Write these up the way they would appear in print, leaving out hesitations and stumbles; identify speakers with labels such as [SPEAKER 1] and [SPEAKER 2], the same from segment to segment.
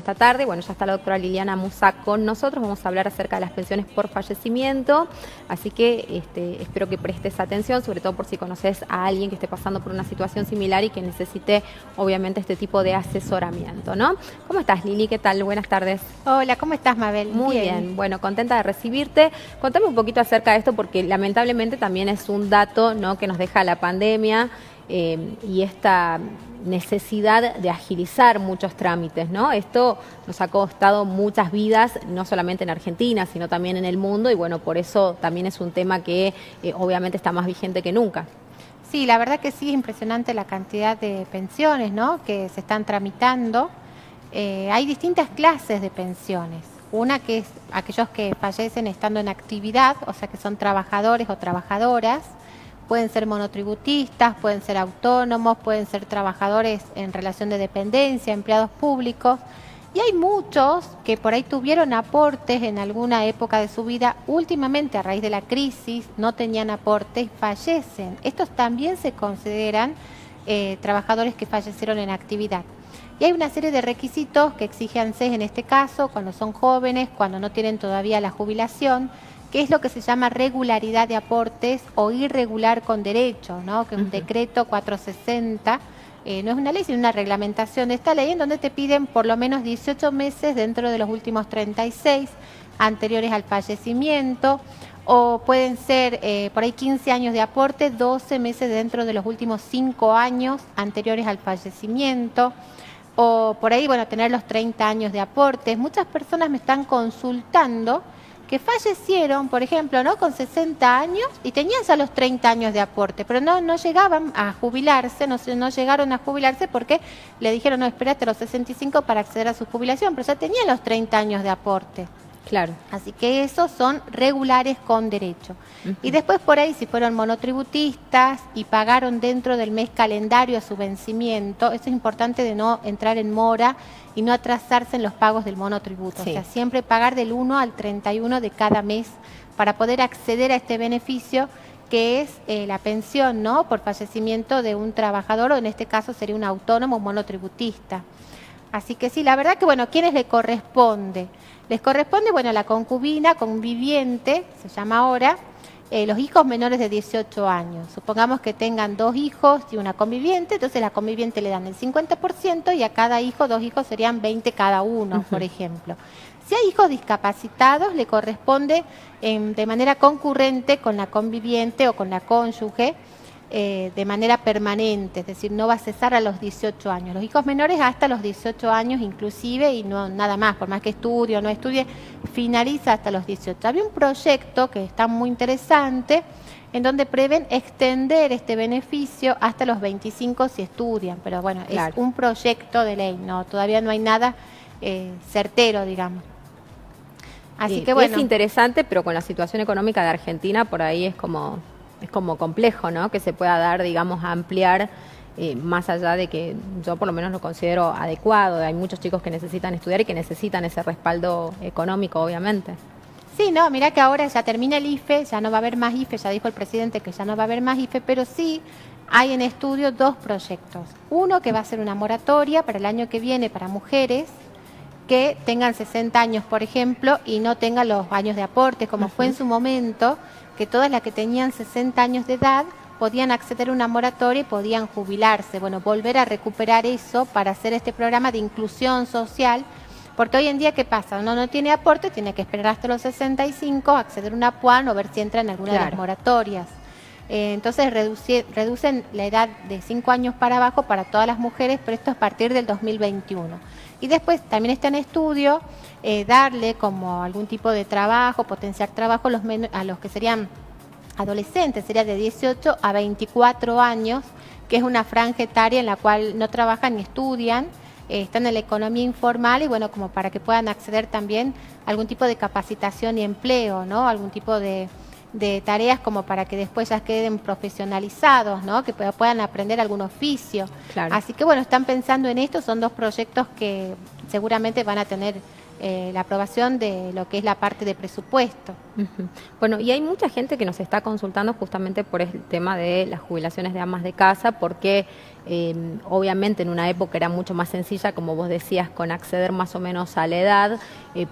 [SPEAKER 1] esta tarde. Bueno, ya está la doctora Liliana Musa con nosotros. Vamos a hablar acerca de las pensiones por fallecimiento. Así que espero que prestes atención, sobre todo por si conoces a alguien que esté pasando por una situación similar y que necesite, obviamente, este tipo de asesoramiento, ¿no? ¿Cómo estás, Lili? ¿Qué tal? Buenas tardes.
[SPEAKER 2] Hola, ¿cómo estás, Mabel?
[SPEAKER 1] Muy bien. Bueno, contenta de recibirte. Contame un poquito acerca de esto, porque lamentablemente también es un dato, ¿no?, que nos deja la pandemia y esta necesidad de agilizar muchos trámites, ¿no? Esto nos ha costado muchas vidas, no solamente en Argentina, sino también en el mundo, y bueno, por eso también es un tema que obviamente está más vigente que nunca.
[SPEAKER 2] Sí, la verdad que sí, es impresionante la cantidad de pensiones, ¿no?, que se están tramitando. Hay distintas clases de pensiones. Una que es aquellos que fallecen estando en actividad, o sea que son trabajadores o trabajadoras. Pueden ser monotributistas, pueden ser autónomos, pueden ser trabajadores en relación de dependencia, empleados públicos. Y hay muchos que por ahí tuvieron aportes en alguna época de su vida. Últimamente, a raíz de la crisis, no tenían aportes y fallecen. Estos también se consideran trabajadores que fallecieron en actividad. Y hay una serie de requisitos que exige ANSES en este caso, cuando son jóvenes, cuando no tienen todavía la jubilación, que es lo que se llama regularidad de aportes o irregular con derecho, ¿no?, que es un decreto 460, no es una ley, sino una reglamentación de esta ley, en donde te piden por lo menos 18 meses dentro de los últimos 36 anteriores al fallecimiento, o pueden ser por ahí 15 años de aporte, 12 meses dentro de los últimos 5 años anteriores al fallecimiento, o por ahí, bueno, tener los 30 años de aportes. Muchas personas me están consultando que fallecieron, por ejemplo, ¿no?, con 60 años y tenían ya los 30 años de aporte, pero no llegaban a jubilarse, no llegaron a jubilarse porque le dijeron, no, espérate a los 65 para acceder a su jubilación, pero ya tenían los 30 años de aporte.
[SPEAKER 1] Claro.
[SPEAKER 2] Así que esos son regulares con derecho. Y después por ahí, si fueron monotributistas y pagaron dentro del mes calendario a su vencimiento, eso es importante de no entrar en mora y no atrasarse en los pagos del monotributo. Sí. O sea, siempre pagar del 1 al 31 de cada mes para poder acceder a este beneficio que es la pensión, ¿no?, por fallecimiento de un trabajador, o en este caso sería un autónomo monotributista. Así que sí, la verdad que, bueno, ¿quiénes le corresponde? Les corresponde, bueno, la concubina, conviviente, se llama ahora, los hijos menores de 18 años. Supongamos que tengan 2 hijos y una conviviente, entonces la conviviente le dan el 50% y a cada hijo, 2 hijos serían 20 cada uno, por ejemplo. Si hay hijos discapacitados, le corresponde de manera concurrente con la conviviente o con la cónyuge, de manera permanente, es decir, no va a cesar a los 18 años. Los hijos menores hasta los 18 años inclusive, y no nada más, por más que estudie o no estudie, finaliza hasta los 18. Había un proyecto que está muy interesante, en donde prevén extender este beneficio hasta los 25 si estudian, pero bueno, claro, es un proyecto de ley, no, todavía no hay nada certero, digamos. Así que bueno.
[SPEAKER 1] Es interesante, pero con la situación económica de Argentina, por ahí es como complejo, ¿no?, que se pueda dar, digamos, a ampliar, más allá de que yo por lo menos lo considero adecuado. Hay muchos chicos que necesitan estudiar y que necesitan ese respaldo económico, obviamente.
[SPEAKER 2] Sí, no, mirá que ahora ya termina el IFE, ya no va a haber más IFE, ya dijo el presidente que ya no va a haber más IFE, pero sí hay en estudio 2 proyectos. Uno que va a ser una moratoria para el año que viene para mujeres que tengan 60 años, por ejemplo, y no tengan los años de aporte, como fue en su momento, que todas las que tenían 60 años de edad podían acceder a una moratoria y podían jubilarse. Bueno, volver a recuperar eso para hacer este programa de inclusión social, porque hoy en día, ¿qué pasa? Uno no tiene aporte, tiene que esperar hasta los 65, acceder a una PUAN o ver si entra en alguna de las moratorias. Entonces reducen la edad de 5 años para abajo para todas las mujeres, pero esto es a partir del 2021. Y después también está en estudio darle como algún tipo de trabajo, potenciar trabajo a los que serían adolescentes, sería de 18 a 24 años, que es una franja etaria en la cual no trabajan ni estudian, están en la economía informal y bueno, como para que puedan acceder también a algún tipo de capacitación y empleo, ¿no?, algún tipo de tareas como para que después ya queden profesionalizados, ¿no?, que puedan aprender algún oficio.
[SPEAKER 1] Claro.
[SPEAKER 2] Así que bueno, están pensando en esto, son 2 proyectos que seguramente van a tener la aprobación de lo que es la parte de presupuesto.
[SPEAKER 1] Ujú. Bueno, y hay mucha gente que nos está consultando justamente por el tema de las jubilaciones de amas de casa, porque obviamente en una época era mucho más sencilla, como vos decías, con acceder más o menos a la edad,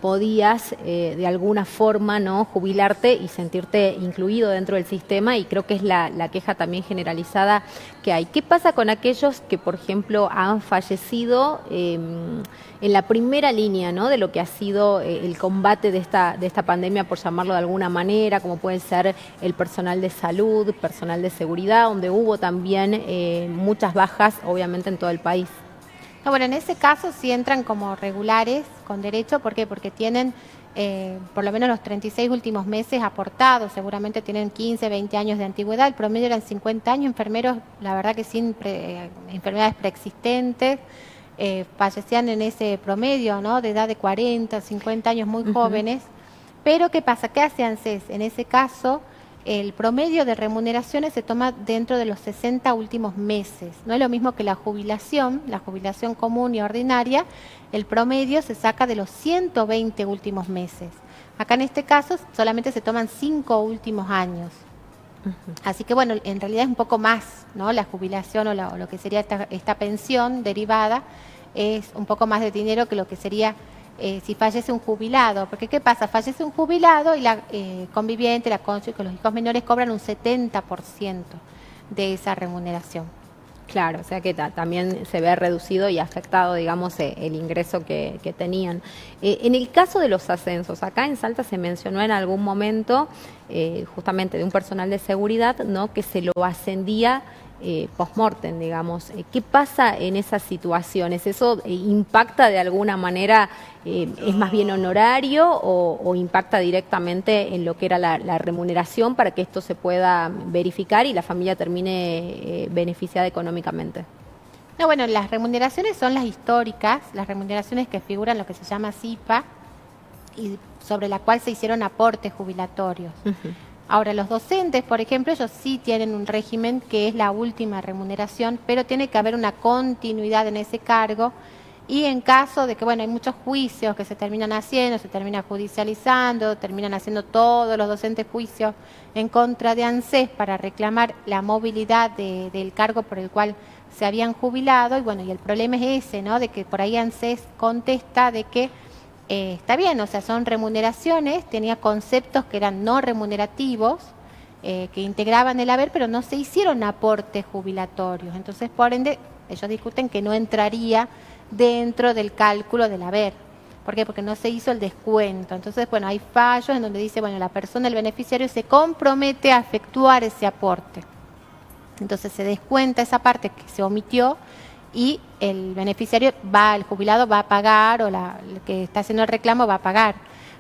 [SPEAKER 1] podías de alguna forma, ¿no?, jubilarte y sentirte incluido dentro del sistema, y creo que es la queja también generalizada que hay. ¿Qué pasa con aquellos que, por ejemplo, han fallecido en la primera línea, ¿no?, de lo que ha sido el combate de esta pandemia, por llamarlo de alguna manera, como puede ser el personal de salud, personal de seguridad, donde hubo también muchas bajas, obviamente, en todo el país?
[SPEAKER 2] No, bueno, en ese caso sí entran como regulares con derecho. ¿Por qué? Porque tienen por lo menos los 36 últimos meses aportados, seguramente tienen 15, 20 años de antigüedad, el promedio eran 50 años, enfermeros, la verdad que sin enfermedades preexistentes, fallecían en ese promedio, ¿no?, de edad de 40, 50 años, muy jóvenes. Pero ¿qué pasa? ¿Qué hace ANSES? En ese caso, el promedio de remuneraciones se toma dentro de los 60 últimos meses. No es lo mismo que la jubilación común y ordinaria, el promedio se saca de los 120 últimos meses. Acá en este caso solamente se toman 5 últimos años. Así que bueno, en realidad es un poco más, ¿no? La jubilación o lo que sería esta pensión derivada es un poco más de dinero que lo que sería si fallece un jubilado. Porque ¿qué pasa? Fallece un jubilado y la conviviente, la cónyuge, con los hijos menores cobran un 70% de esa remuneración.
[SPEAKER 1] Claro, o sea que también se ve reducido y afectado, digamos, el ingreso que tenían. En el caso de los ascensos, acá en Salta se mencionó en algún momento justamente de un personal de seguridad, ¿no?, que se lo ascendía post-mortem, digamos. ¿Qué pasa en esas situaciones? ¿Eso impacta de alguna manera, es más bien honorario o impacta directamente en lo que era la remuneración para que esto se pueda verificar y la familia termine beneficiada económicamente?
[SPEAKER 2] No, bueno, las remuneraciones son las históricas, las remuneraciones que figuran lo que se llama CIPA y sobre la cual se hicieron aportes jubilatorios. Ahora, los docentes, por ejemplo, ellos sí tienen un régimen que es la última remuneración, pero tiene que haber una continuidad en ese cargo, y en caso de que, bueno, hay muchos juicios que se terminan haciendo, se termina judicializando, terminan haciendo todos los docentes juicios en contra de ANSES para reclamar la movilidad del cargo por el cual se habían jubilado, y bueno, y el problema es ese, ¿no?, de que por ahí ANSES contesta de que está bien, o sea, son remuneraciones, tenía conceptos que eran no remunerativos, que integraban el haber, pero no se hicieron aportes jubilatorios. Entonces, por ende, ellos discuten que no entraría dentro del cálculo del haber. ¿Por qué? Porque no se hizo el descuento. Entonces, bueno, hay fallos en donde dice, bueno, la persona, el beneficiario, se compromete a efectuar ese aporte. Entonces, se descuenta esa parte que se omitió, y el beneficiario el jubilado va a pagar, o el que está haciendo el reclamo va a pagar.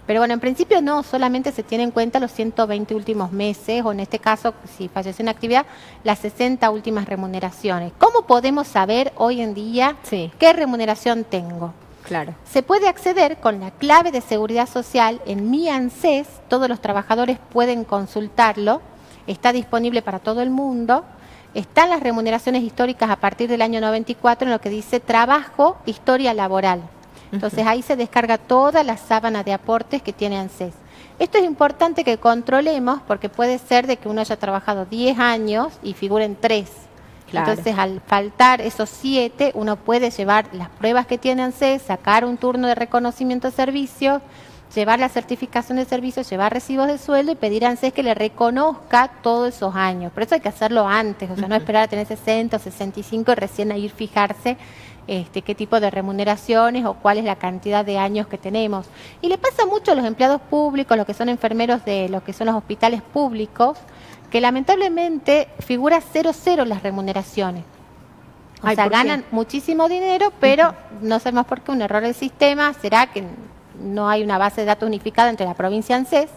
[SPEAKER 2] Pero bueno, en principio no, solamente se tienen en cuenta los 120 últimos meses, o en este caso, si falleció en actividad, las 60 últimas remuneraciones. ¿Cómo podemos saber hoy en día qué remuneración tengo?
[SPEAKER 1] Claro.
[SPEAKER 2] Se puede acceder con la clave de seguridad social en Mi ANSES, todos los trabajadores pueden consultarlo, está disponible para todo el mundo. Están las remuneraciones históricas a partir del año 94 en lo que dice trabajo, historia laboral. Entonces ahí se descarga toda la sábana de aportes que tiene ANSES. Esto es importante que controlemos, porque puede ser de que uno haya trabajado 10 años y figuren 3. Claro. Entonces, al faltar esos 7, uno puede llevar las pruebas que tiene ANSES, sacar un turno de reconocimiento de servicio, llevar la certificación de servicio, llevar recibos de sueldo y pedir a ANSES que le reconozca todos esos años. Por eso hay que hacerlo antes, o sea, no esperar a tener 60 o 65 y recién a ir fijarse qué tipo de remuneraciones o cuál es la cantidad de años que tenemos. Y le pasa mucho a los empleados públicos, los que son enfermeros de los que son los hospitales públicos, que lamentablemente figura 0,0 las remuneraciones. O sea, ganan muchísimo dinero, pero no sabemos por qué, un error del sistema, será que no hay una base de datos unificada entre la provincia y ANSES,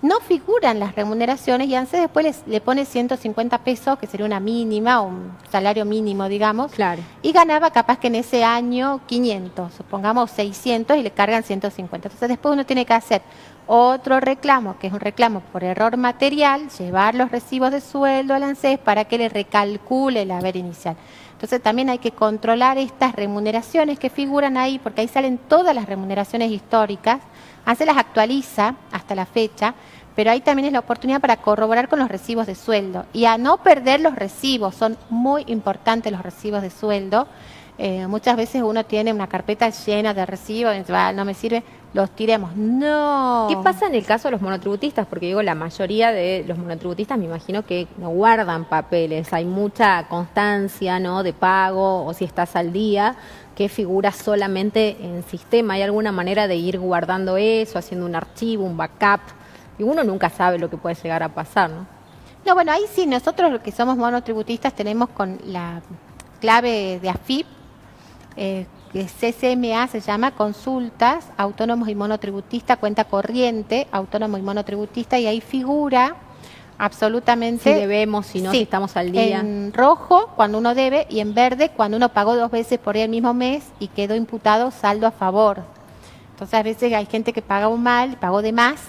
[SPEAKER 2] no figuran las remuneraciones, y ANSES después le pone 150 pesos, que sería una mínima, o un salario mínimo, digamos,
[SPEAKER 1] claro,
[SPEAKER 2] y ganaba capaz que en ese año 500, supongamos 600, y le cargan 150. Entonces después uno tiene que hacer otro reclamo, que es un reclamo por error material, llevar los recibos de sueldo al ANSES para que le recalcule el haber inicial. Entonces también hay que controlar estas remuneraciones que figuran ahí, porque ahí salen todas las remuneraciones históricas, ANSES las actualiza hasta la fecha, pero ahí también es la oportunidad para corroborar con los recibos de sueldo y a no perder los recibos. Son muy importantes los recibos de sueldo. Muchas veces uno tiene una carpeta llena de recibos y dice, no me sirve, los tiremos. No.
[SPEAKER 1] ¿Qué pasa en el caso de los monotributistas? Porque digo, la mayoría de los monotributistas me imagino que no guardan papeles, hay mucha constancia, ¿no?, de pago, o si estás al día, que figura solamente en sistema. ¿Hay alguna manera de ir guardando eso, haciendo un archivo, un backup? Y uno nunca sabe lo que puede llegar a pasar, ¿no?
[SPEAKER 2] No, bueno, ahí sí, nosotros los que somos monotributistas tenemos con la clave de AFIP, que CCMA se llama Consultas, Autónomos y Monotributistas, Cuenta Corriente, Autónomo y Monotributista, y ahí figura absolutamente...
[SPEAKER 1] Si debemos, si no,
[SPEAKER 2] sí,
[SPEAKER 1] si estamos al día.
[SPEAKER 2] En rojo, cuando uno debe, y en verde, cuando uno pagó 2 veces por el mismo mes y quedó imputado saldo a favor. Entonces, a veces hay gente que paga mal, pagó de más,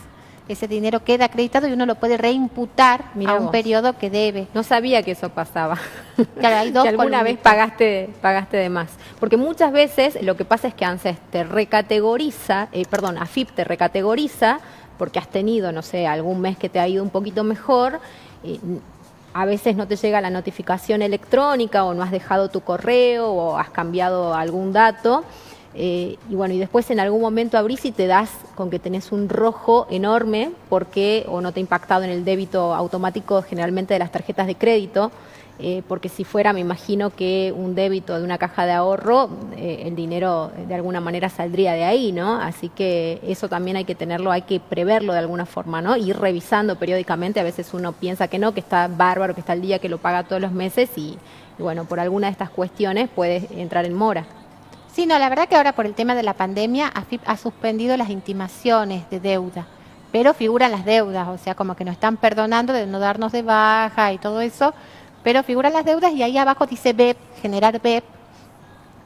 [SPEAKER 2] ese dinero queda acreditado y uno lo puede reimputar a un periodo que debe.
[SPEAKER 1] No sabía que eso pasaba.
[SPEAKER 2] Claro, hay dos
[SPEAKER 1] que alguna vez pagaste de más. Porque muchas veces lo que pasa es que ANSES te recategoriza, AFIP te recategoriza porque has tenido, no sé, algún mes que te ha ido un poquito mejor. A veces no te llega la notificación electrónica o no has dejado tu correo o has cambiado algún dato. Y bueno, y después en algún momento abrís y te das con que tenés un rojo enorme porque o no te ha impactado en el débito automático generalmente de las tarjetas de crédito, porque si fuera, me imagino que un débito de una caja de ahorro, el dinero de alguna manera saldría de ahí, ¿no? Así que eso también hay que tenerlo, hay que preverlo de alguna forma, ¿no? Ir revisando periódicamente, a veces uno piensa que no, que está bárbaro, que está al día, que lo paga todos los meses y bueno, por alguna de estas cuestiones puede entrar en mora.
[SPEAKER 2] Sí, no, la verdad que ahora por el tema de la pandemia, AFIP ha suspendido las intimaciones de deuda, pero figuran las deudas, o sea, como que nos están perdonando de no darnos de baja y todo eso, pero figuran las deudas y ahí abajo dice BEP, generar BEP.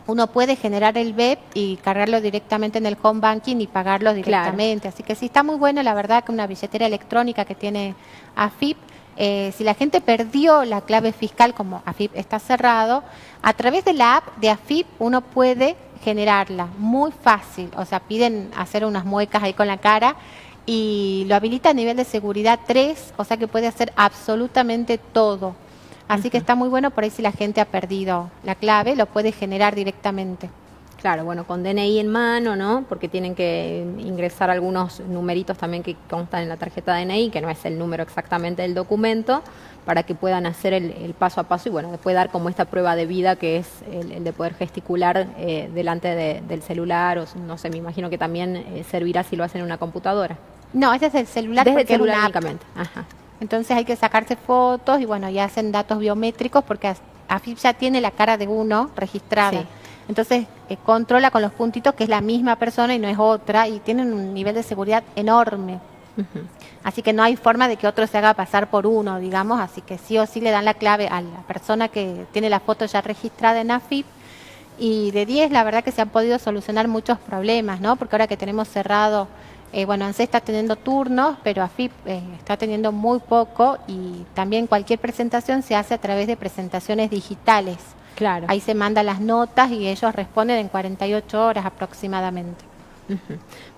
[SPEAKER 2] Uno puede generar el BEP y cargarlo directamente en el home banking y pagarlo directamente. Claro. Así que sí, está muy bueno, la verdad, que una billetera electrónica que tiene AFIP. Si la gente perdió la clave fiscal, como AFIP está cerrado, a través de la app de AFIP uno puede generarla, muy fácil. O sea, piden hacer unas muecas ahí con la cara y lo habilita a nivel de seguridad 3, o sea que puede hacer absolutamente todo. Así que está muy bueno, por ahí si la gente ha perdido la clave, lo puede generar directamente.
[SPEAKER 1] Claro, bueno, con DNI en mano, ¿no? Porque tienen que ingresar algunos numeritos también que constan en la tarjeta DNI, que no es el número exactamente del documento, para que puedan hacer el paso a paso y bueno, después dar como esta prueba de vida que es el de poder gesticular delante del celular, o no sé, me imagino que también servirá si lo hacen en una computadora.
[SPEAKER 2] No, ese es el celular.
[SPEAKER 1] Desde el celular únicamente.
[SPEAKER 2] Ajá. Entonces hay que sacarse fotos y bueno, ya hacen datos biométricos porque AFIP ya tiene la cara de uno registrada. Sí. Entonces controla con los puntitos que es la misma persona y no es otra y tienen un nivel de seguridad enorme. Así que no hay forma de que otro se haga pasar por uno, digamos, así que sí o sí le dan la clave a la persona que tiene la foto ya registrada en AFIP. Y de 10 la verdad que se han podido solucionar muchos problemas, ¿no? Porque ahora que tenemos cerrado, bueno, ANSES está teniendo turnos, pero AFIP está teniendo muy poco y también cualquier presentación se hace a través de presentaciones digitales.
[SPEAKER 1] Claro.
[SPEAKER 2] Ahí se mandan las notas y ellos responden en 48 horas aproximadamente.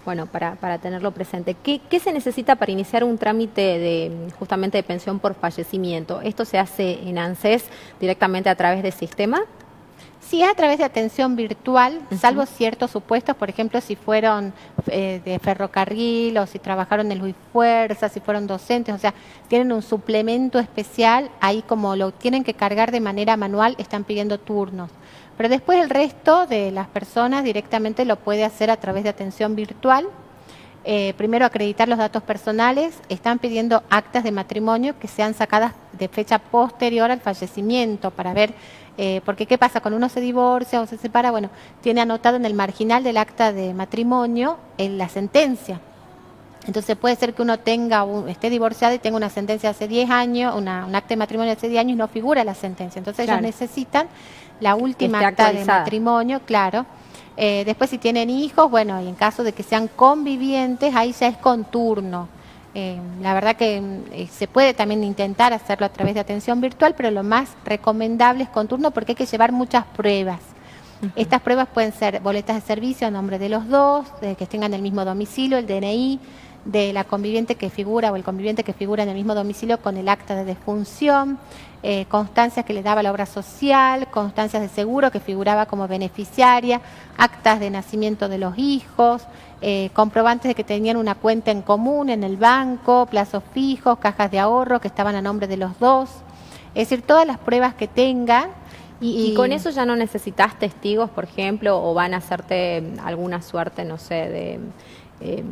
[SPEAKER 1] Bueno, para tenerlo presente. ¿Qué se necesita para iniciar un trámite justamente de pensión por fallecimiento? ¿Esto se hace en ANSES directamente a través del sistema?
[SPEAKER 2] Sí, a través de atención virtual, salvo ciertos supuestos, por ejemplo, si fueron de ferrocarril o si trabajaron en Luis Fuerza, si fueron docentes, o sea, tienen un suplemento especial, ahí como lo tienen que cargar de manera manual, están pidiendo turnos. Pero después el resto de las personas directamente lo puede hacer a través de atención virtual. Primero acreditar los datos personales, están pidiendo actas de matrimonio que sean sacadas de fecha posterior al fallecimiento para ver, porque ¿qué pasa? Cuando uno se divorcia o se separa, bueno, tiene anotado en el marginal del acta de matrimonio en la sentencia. Entonces puede ser que uno esté divorciado y tenga una sentencia hace 10 años, un acta de matrimonio hace 10 años y no figura la sentencia. Entonces ellos necesitan la última acta de matrimonio, claro. Después si tienen hijos, bueno, y en caso de que sean convivientes, ahí ya es con turno. La verdad que se puede también intentar hacerlo a través de atención virtual, pero lo más recomendable es con turno porque hay que llevar muchas pruebas. Estas pruebas pueden ser boletas de servicio a nombre de los dos, de que tengan el mismo domicilio, el DNI, de la conviviente que figura o el conviviente que figura en el mismo domicilio con el acta de defunción, constancias que le daba la obra social, constancias de seguro que figuraba como beneficiaria, actas de nacimiento de los hijos, comprobantes de que tenían una cuenta en común en el banco, plazos fijos, cajas de ahorro que estaban a nombre de los dos. Es decir, todas las pruebas que tengan.
[SPEAKER 1] Y con eso ya no necesitas testigos, por ejemplo, o van a hacerte alguna suerte, no sé, de...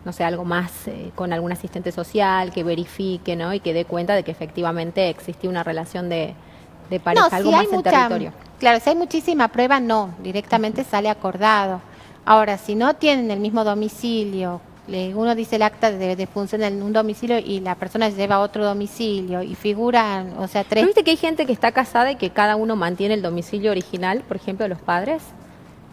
[SPEAKER 1] no sé, algo más con algún asistente social que verifique, ¿no? Y que dé cuenta de que efectivamente existía una relación de pareja,
[SPEAKER 2] no,
[SPEAKER 1] algo
[SPEAKER 2] si
[SPEAKER 1] más
[SPEAKER 2] hay
[SPEAKER 1] en territorio.
[SPEAKER 2] Claro, si hay muchísima prueba, no, directamente sale acordado. Ahora, si no tienen el mismo domicilio, uno dice el acta de defunción en un domicilio y la persona lleva a otro domicilio y figuran, o sea, tres...
[SPEAKER 1] ¿No viste que hay gente que está casada y que cada uno mantiene el domicilio original, por ejemplo, de los padres?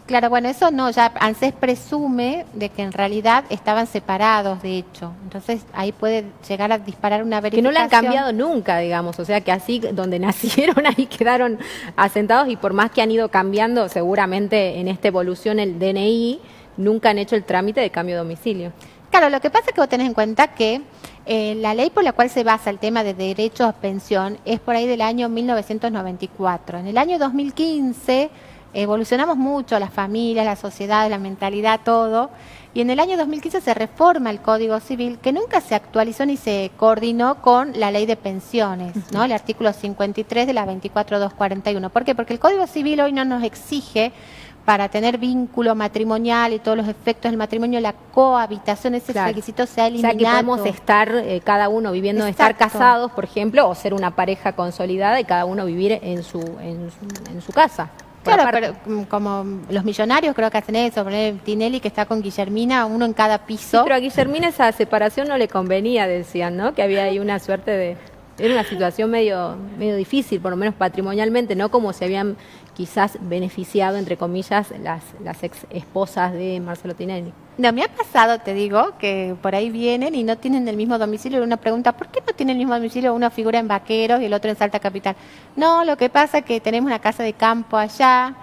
[SPEAKER 2] Claro, bueno, eso no, ya ANSES presume de que en realidad estaban separados, de hecho. Entonces ahí puede llegar a disparar una verificación.
[SPEAKER 1] Que no le han cambiado nunca, digamos, o sea que así donde nacieron ahí quedaron asentados y por más que han ido cambiando, seguramente en esta evolución el DNI, nunca han hecho el trámite de cambio de domicilio.
[SPEAKER 2] Claro, lo que pasa es que vos tenés en cuenta que la ley por la cual se basa el tema de derechos a pensión es por ahí del año 1994. En el año 2015... evolucionamos mucho, las familias, la sociedad, la mentalidad, todo. Y en el año 2015 se reforma el Código Civil, que nunca se actualizó ni se coordinó con la ley de pensiones, ¿no? El artículo 53 de la 24241. ¿Por qué? Porque el Código Civil hoy no nos exige, para tener vínculo matrimonial y todos los efectos del matrimonio, la cohabitación, ese requisito se ha eliminado.
[SPEAKER 1] O sea que podemos estar cada uno viviendo, estar casados, por ejemplo, o ser una pareja consolidada y cada uno vivir en su casa.
[SPEAKER 2] Claro, pero como los millonarios creo que hacen eso, Tinelli que está con Guillermina, uno en cada piso.
[SPEAKER 1] Sí, pero a Guillermina esa separación no le convenía, decían, ¿no? Que había ahí una suerte de... Era una situación medio difícil, por lo menos patrimonialmente, no como se habían quizás beneficiado, entre comillas, las ex esposas de Marcelo Tinelli.
[SPEAKER 2] No, me ha pasado, te digo, que por ahí vienen y no tienen el mismo domicilio. Y uno pregunta, ¿por qué no tienen el mismo domicilio? Uno figura en Vaqueros y el otro en Salta Capital. No, lo que pasa es que tenemos una casa de campo allá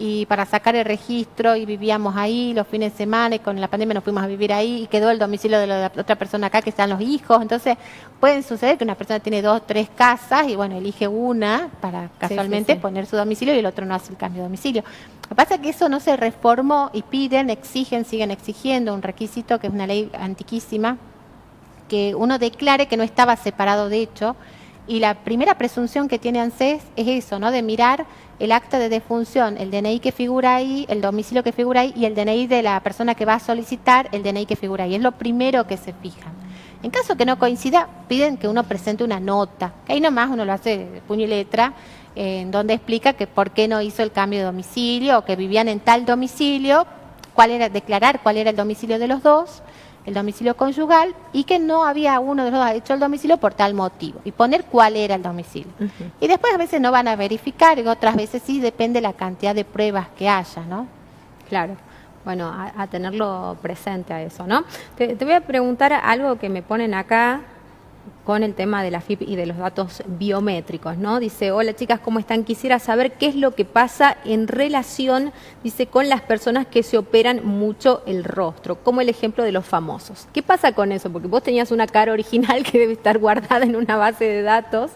[SPEAKER 2] y para sacar el registro y vivíamos ahí los fines de semana y con la pandemia nos fuimos a vivir ahí y quedó el domicilio de la otra persona acá que están los hijos. Entonces pueden suceder que una persona tiene 2 o 3 casas y bueno, elige una para casualmente poner su domicilio y el otro no hace el cambio de domicilio. Lo que pasa es que eso no se reformó y siguen exigiendo un requisito que es una ley antiquísima, que uno declare que no estaba separado de hecho. Y la primera presunción que tiene ANSES es eso, ¿no? De mirar el acta de defunción, el DNI que figura ahí, el domicilio que figura ahí y el DNI de la persona que va a solicitar, el DNI que figura ahí. Es lo primero que se fijan. En caso que no coincida, piden que uno presente una nota, que ahí nomás uno lo hace de puño y letra, en donde explica que por qué no hizo el cambio de domicilio o que vivían en tal domicilio, declarar cuál era el domicilio de los dos, el domicilio conyugal, y que no había uno de los dos hecho el domicilio por tal motivo, y poner cuál era el domicilio. Y después a veces no van a verificar, y otras veces sí, depende la cantidad de pruebas que haya, ¿no?
[SPEAKER 1] Claro, bueno, a tenerlo presente a eso, ¿no? Te voy a preguntar algo que me ponen acá con el tema de la FIP y de los datos biométricos, ¿no? Dice, hola chicas, ¿cómo están? Quisiera saber qué es lo que pasa en relación, dice, con las personas que se operan mucho el rostro, como el ejemplo de los famosos. ¿Qué pasa con eso? Porque vos tenías una cara original que debe estar guardada en una base de datos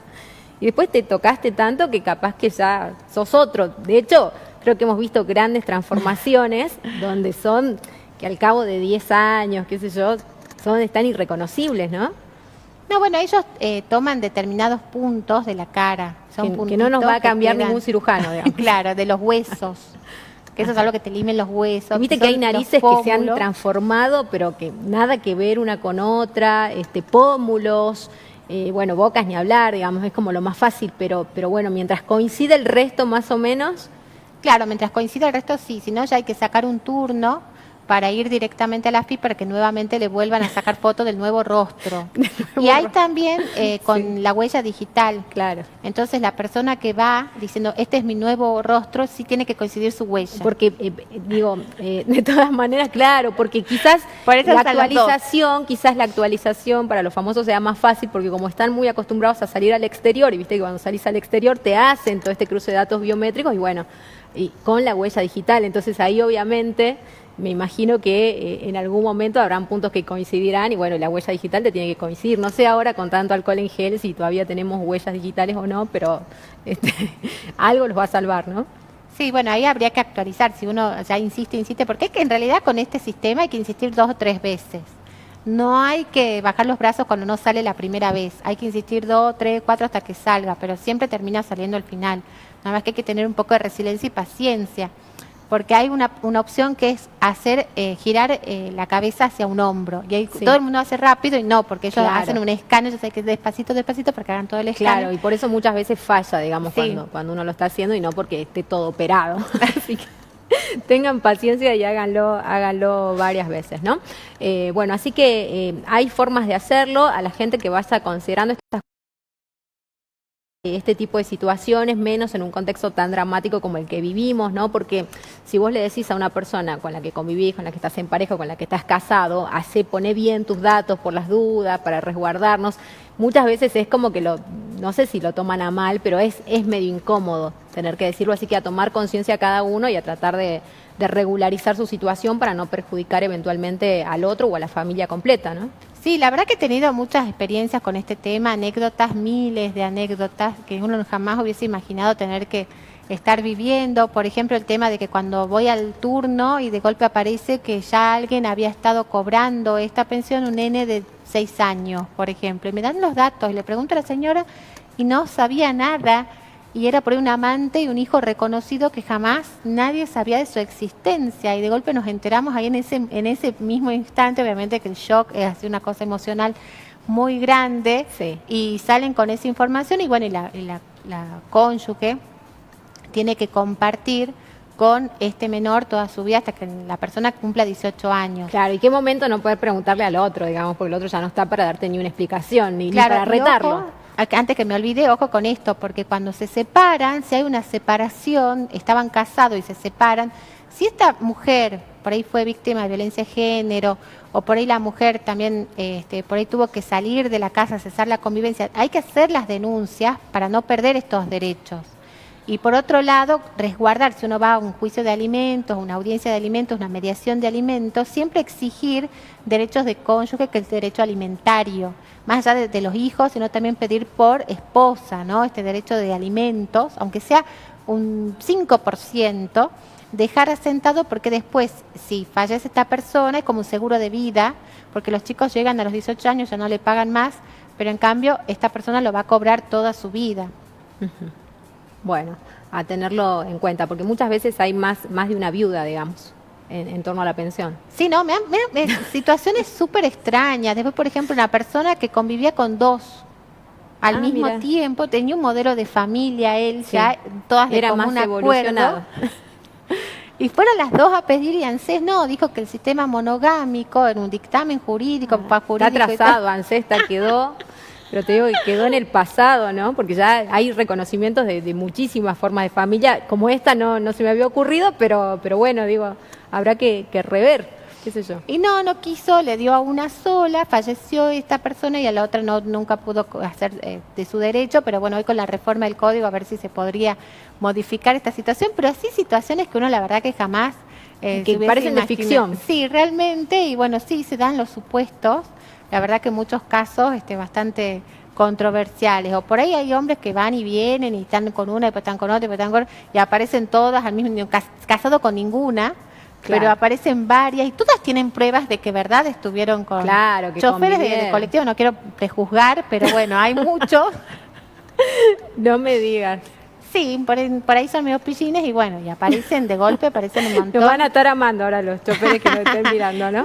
[SPEAKER 1] y después te tocaste tanto que capaz que ya sos otro. De hecho, creo que hemos visto grandes transformaciones donde son, que al cabo de 10 años, qué sé yo, están irreconocibles, ¿no?
[SPEAKER 2] No, bueno, ellos toman determinados puntos de la cara. Son
[SPEAKER 1] que no nos va a cambiar ningún cirujano, digamos.
[SPEAKER 2] Claro, de los huesos. Que eso es algo que te limen los huesos.
[SPEAKER 1] Viste que hay narices que se han transformado, pero que nada que ver una con otra, pómulos, bueno, bocas ni hablar, digamos, es como lo más fácil, pero bueno, mientras coincide el resto más o menos.
[SPEAKER 2] Claro, mientras coincide el resto sí, si no ya hay que sacar un turno para ir directamente a la AFIP para que nuevamente le vuelvan a sacar foto del nuevo rostro. Y hay también con la huella digital.
[SPEAKER 1] Claro.
[SPEAKER 2] Entonces la persona que va diciendo, este es mi nuevo rostro, sí tiene que coincidir su huella.
[SPEAKER 1] Porque, de todas maneras, claro, porque quizás la actualización para los famosos sea más fácil, porque como están muy acostumbrados a salir al exterior, y viste que cuando salís al exterior te hacen todo este cruce de datos biométricos, y bueno, y con la huella digital. Entonces ahí obviamente me imagino que en algún momento habrán puntos que coincidirán y bueno, la huella digital te tiene que coincidir. No sé ahora con tanto alcohol en gel si todavía tenemos huellas digitales o no, pero algo los va a salvar, ¿no?
[SPEAKER 2] Sí, bueno, ahí habría que actualizar, si uno ya insiste, porque es que en realidad con este sistema hay que insistir 2 o 3 veces. No hay que bajar los brazos cuando no sale la primera vez, hay que insistir 2, 3, 4 hasta que salga, pero siempre termina saliendo al final. Nada más que hay que tener un poco de resiliencia y paciencia, porque hay una opción que es hacer girar la cabeza hacia un hombro, y ahí todo el mundo hace rápido y no, porque ellos hacen un escáner, yo sé que despacito para que hagan todo el escáner.
[SPEAKER 1] Claro, y por eso muchas veces falla, digamos, cuando uno lo está haciendo y no porque esté todo operado. Así que tengan paciencia y háganlo varias veces, ¿no? Bueno, así que hay formas de hacerlo. A la gente que vaya considerando este tipo de situaciones, menos en un contexto tan dramático como el que vivimos, ¿no? Porque si vos le decís a una persona con la que convivís, con la que estás en pareja, con la que estás casado, poné bien tus datos por las dudas, para resguardarnos, muchas veces es como que no sé si lo toman a mal, pero es medio incómodo tener que decirlo, así que a tomar conciencia cada uno y a tratar de regularizar su situación para no perjudicar eventualmente al otro o a la familia completa, ¿no?
[SPEAKER 2] Sí, la verdad que he tenido muchas experiencias con este tema, anécdotas, miles de anécdotas que uno jamás hubiese imaginado tener que estar viviendo. Por ejemplo, el tema de que cuando voy al turno y de golpe aparece que ya alguien había estado cobrando esta pensión, un nene de 6 años, por ejemplo, y me dan los datos y le pregunto a la señora y no sabía nada. Y era por ahí un amante y un hijo reconocido que jamás nadie sabía de su existencia. Y de golpe nos enteramos ahí en ese mismo instante, obviamente que el shock es así una cosa emocional muy grande.
[SPEAKER 1] Sí.
[SPEAKER 2] Y salen con esa información y bueno, la cónyuge tiene que compartir con este menor toda su vida hasta que la persona cumpla 18 años.
[SPEAKER 1] Claro, ¿y qué momento no poder preguntarle al otro, digamos, porque el otro ya no está para darte ni una explicación, ni para retarlo?
[SPEAKER 2] Ojo, antes que me olvide, ojo con esto, porque cuando se separan, si hay una separación, estaban casados y se separan, si esta mujer por ahí fue víctima de violencia de género, o por ahí la mujer también por ahí tuvo que salir de la casa, cesar la convivencia, hay que hacer las denuncias para no perder estos derechos. Y por otro lado, resguardar, si uno va a un juicio de alimentos, una audiencia de alimentos, una mediación de alimentos, siempre exigir derechos de cónyuge, que es el derecho alimentario, más allá de los hijos, sino también pedir por esposa, ¿no? Este derecho de alimentos, aunque sea un 5%, dejar asentado, porque después, si fallece esta persona, es como un seguro de vida, porque los chicos llegan a los 18 años, ya no le pagan más, pero en cambio esta persona lo va a cobrar toda su vida.
[SPEAKER 1] Bueno, a tenerlo en cuenta, porque muchas veces hay más de una viuda, digamos, en torno a la pensión.
[SPEAKER 2] Sí, no, situaciones súper extrañas. Después, por ejemplo, una persona que convivía con 2 al mismo tiempo, tenía un modelo de familia, él ya, todas de común acuerdo. Y fueron las 2 a pedir y ANSES no, dijo que el sistema monogámico era un dictamen jurídico,
[SPEAKER 1] Está atrasado, ANSES quedó... Pero te digo que quedó en el pasado, ¿no? Porque ya hay reconocimientos de muchísimas formas de familia. Como esta no se me había ocurrido, pero bueno, digo, habrá que rever, qué sé yo.
[SPEAKER 2] Y no quiso, le dio a una sola, falleció esta persona y a la otra nunca pudo hacer de su derecho, pero bueno, hoy con la reforma del código a ver si se podría modificar esta situación, pero así situaciones que uno la verdad que jamás...
[SPEAKER 1] que parecen de ficción.
[SPEAKER 2] Sí, realmente, y bueno, sí, se dan los supuestos. La verdad que en muchos casos bastante controversiales. O por ahí hay hombres que van y vienen y están con una, y después están con otra, y después están con otra, y aparecen todas al mismo tiempo, casados con ninguna, pero aparecen varias, y todas tienen pruebas de que verdad estuvieron con choferes de colectivo. No quiero prejuzgar, pero bueno, hay muchos.
[SPEAKER 1] No me digas.
[SPEAKER 2] Sí, por ahí son medio pillines y bueno, y aparecen de golpe, aparecen un montón.
[SPEAKER 1] Nos van a estar amando ahora los choferes que nos estén mirando, ¿no?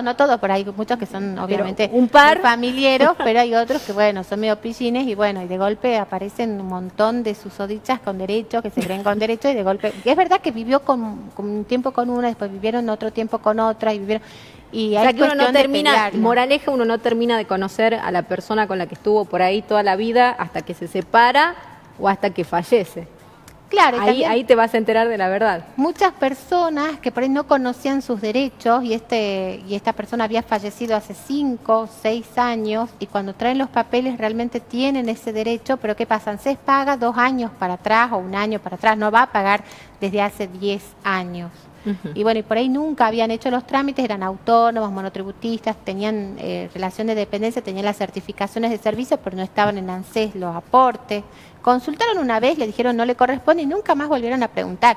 [SPEAKER 2] No todos, por ahí muchos que son obviamente
[SPEAKER 1] un par
[SPEAKER 2] muy familiares, pero hay otros que bueno, son medio pillines y bueno, y de golpe aparecen un montón de susodichas con derecho, que se creen con derecho y de golpe, y es verdad que vivió con un tiempo con una, después vivieron otro tiempo con otra y vivieron, y
[SPEAKER 1] o
[SPEAKER 2] hay
[SPEAKER 1] sea que uno no
[SPEAKER 2] cuestión de
[SPEAKER 1] termina,
[SPEAKER 2] pelearla.
[SPEAKER 1] moraleja, uno no termina de conocer a la persona con la que estuvo por ahí toda la vida hasta que se separa o hasta que fallece.
[SPEAKER 2] Claro, y también
[SPEAKER 1] Ahí te vas a enterar de la verdad.
[SPEAKER 2] muchas personas que por ahí no conocían sus derechos y esta persona había fallecido hace 5, 6 años y cuando traen los papeles realmente tienen ese derecho, pero ¿qué pasa? Se paga 2 años para atrás o 1 año para atrás, no va a pagar desde hace 10 años. Y bueno, y por ahí nunca habían hecho los trámites, eran autónomos, monotributistas, tenían relación de dependencia, tenían las certificaciones de servicio, pero no estaban en ANSES los aportes. Consultaron una vez, le dijeron no le corresponde y nunca más volvieron a preguntar.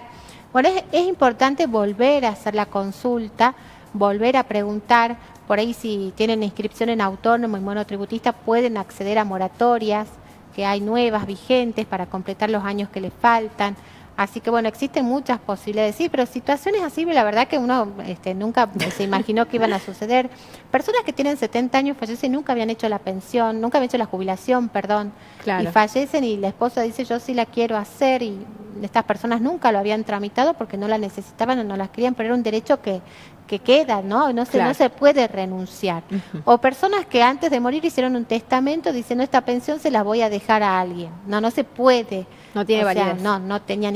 [SPEAKER 2] Bueno, es importante volver a hacer la consulta, volver a preguntar, por ahí si tienen inscripción en autónomo y monotributista pueden acceder a moratorias, que hay nuevas vigentes para completar los años que les faltan. Así que bueno, existen muchas posibilidades, sí, pero situaciones así, la verdad que uno nunca se imaginó que iban a suceder. Personas que tienen 70 años fallecen, nunca habían hecho la pensión, nunca habían hecho la jubilación, perdón,
[SPEAKER 1] Claro.
[SPEAKER 2] y fallecen y la esposa dice yo sí la quiero hacer y estas personas nunca lo habían tramitado porque no la necesitaban o no las querían, pero era un derecho que queda, ¿no?
[SPEAKER 1] Claro.
[SPEAKER 2] No se puede renunciar. O personas que antes de morir hicieron un testamento, dicen, no, esta pensión se la voy a dejar a alguien. No se puede.
[SPEAKER 1] No tiene
[SPEAKER 2] O sea,
[SPEAKER 1] validez.
[SPEAKER 2] no tenía